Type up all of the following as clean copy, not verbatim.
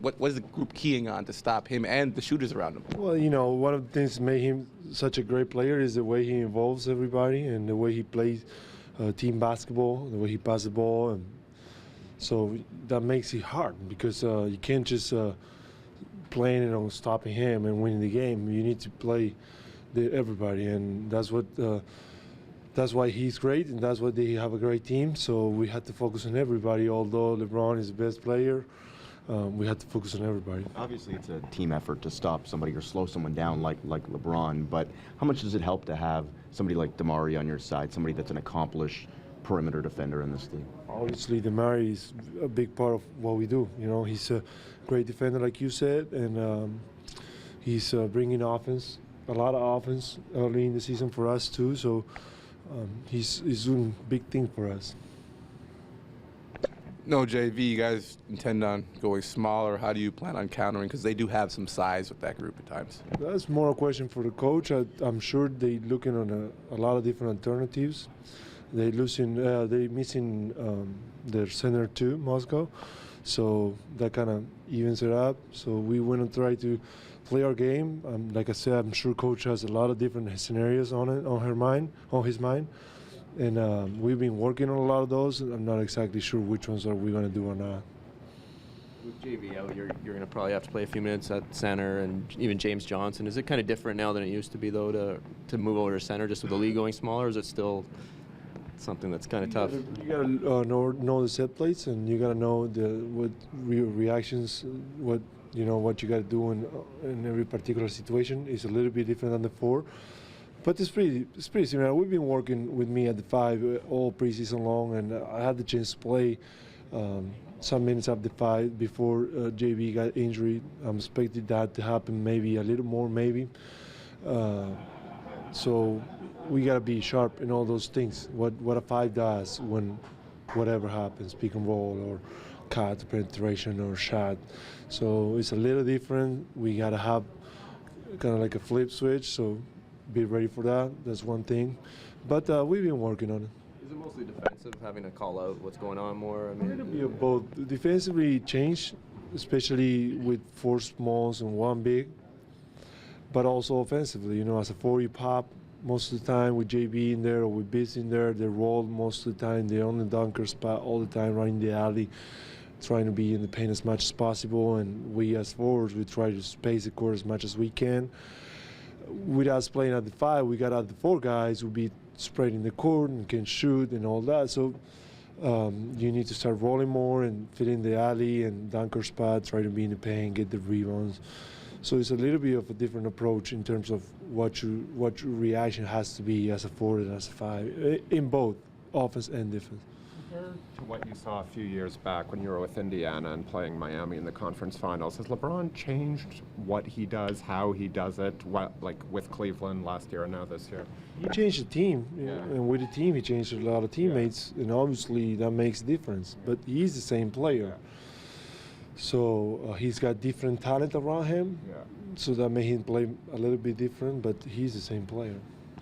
what is the group keying on to stop him and the shooters around him? Well, one of the things that made him such a great player is the way he involves everybody and the way he plays team basketball, the way he passes the ball. And so that makes it hard because you can't just plan it on stopping him and winning the game. You need to play everybody, and that's why he's great, and that's why they have a great team. So we had to focus on everybody. Although LeBron is the best player, we had to focus on everybody. Obviously, it's a team effort to stop somebody or slow someone down like LeBron, but how much does it help to have somebody like DeMario on your side, somebody that's an accomplished perimeter defender in this league? Obviously, DeMario is a big part of what we do. He's a great defender, like you said, and he's bringing offense, a lot of offense early in the season for us too. So he's doing big thing for us. No, JV, you guys intend on going smaller? How do you plan on countering? Because they do have some size with that group at times. That's more a question for the coach. I'm sure they're looking on a lot of different alternatives. They're missing their center too, Moscow. So that kind of evens it up. So we want to try to play our game. Like I said, I'm sure coach has a lot of different scenarios on his mind. And we've been working on a lot of those. I'm not exactly sure which ones are we going to do or not. With JV out, you're going to probably have to play a few minutes at center, and even James Johnson. Is it kind of different now than it used to be, though, to move over to center just with the league going smaller, or is it still something that's kind of tough? You got to know the set plates, and you got to know what reactions, what you got to do in every particular situation. Is a little bit different than the 4. But it's pretty similar. We've been working with me at the 5 all preseason long, and I had the chance to play some minutes at the 5 before JB got injured. I'm expecting that to happen maybe a little more, maybe. So we got to be sharp in all those things. What a 5 does when whatever happens, pick and roll or cut, penetration or shot. So it's a little different. We got to have kind of like a flip switch. So be ready for that. That's one thing. But we've been working on it. Is it mostly defensive, having to call out what's going on more? I mean, it'll be both. Defensively change, especially with 4 smalls and 1 big. But also offensively, as a 4 you pop most of the time with JB in there or with Biz in there. They roll most of the time. They're on the dunker spot all the time, running the alley, trying to be in the paint as much as possible. And we as forwards, we try to space the court as much as we can. With us playing at the 5, we got at the 4 guys who be spreading the court and can shoot and all that. So you need to start rolling more and fit in the alley and dunker spot, try to be in the paint, get the rebounds. So it's a little bit of a different approach in terms of what your reaction has to be as a 4 and as a 5 in both offense and defense. Compared to what you saw a few years back when you were with Indiana and playing Miami in the conference finals, has LeBron changed what he does, how he does it, like with Cleveland last year and now this year? He changed the team, and with the team he changed a lot of teammates, and obviously that makes a difference. But he's the same player. So he's got different talent around him, so that made him play a little bit different, but he's the same player.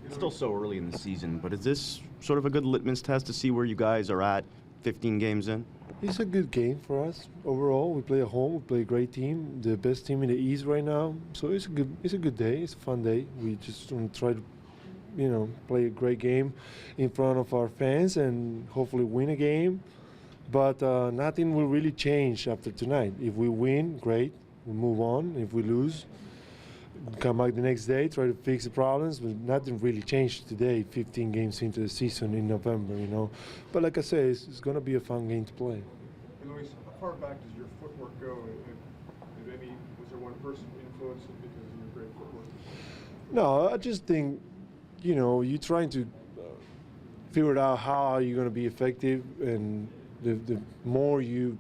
It's still so early in the season, but is this sort of a good litmus test to see where you guys are at 15 games in? It's a good game for us overall. We play at home. We play a great team, the best team in the East right now. So it's a good day. It's a fun day. We just want to try to, play a great game in front of our fans and hopefully win a game. But nothing will really change after tonight. If we win, great. We move on. If we lose, come back the next day, try to fix the problems, but nothing really changed today, 15 games into the season in November, But like I say, it's going to be a fun game to play. And Luis, how far back does your footwork go? And maybe was there one person who influenced it because of your great footwork? No, I just think, you're trying to figure out how you're going to be effective, and the more you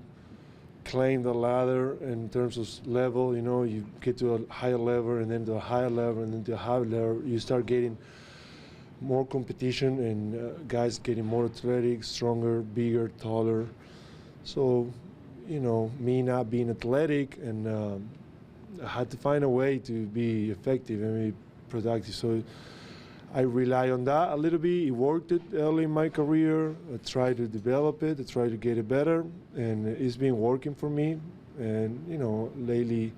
climb the ladder in terms of level, you get to a higher level and then to a higher level and then to a higher level, you start getting more competition and guys getting more athletic, stronger, bigger, taller. So, me not being athletic, and I had to find a way to be effective and be productive. So I rely on that a little bit. It worked it early in my career. I tried to develop it. I tried to get it better, and it's been working for me. And lately,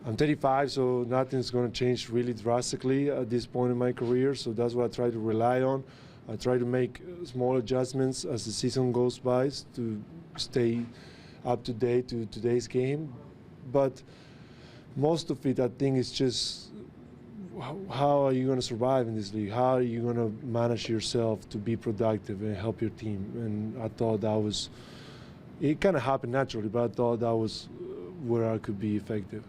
I'm 35, so nothing's going to change really drastically at this point in my career. So that's what I try to rely on. I try to make small adjustments as the season goes by to stay up to date to today's game. But most of it, I think, is just how are you going to survive in this league? How are you going to manage yourself to be productive and help your team? And I thought that was, it kind of happened naturally, but I thought that was where I could be effective.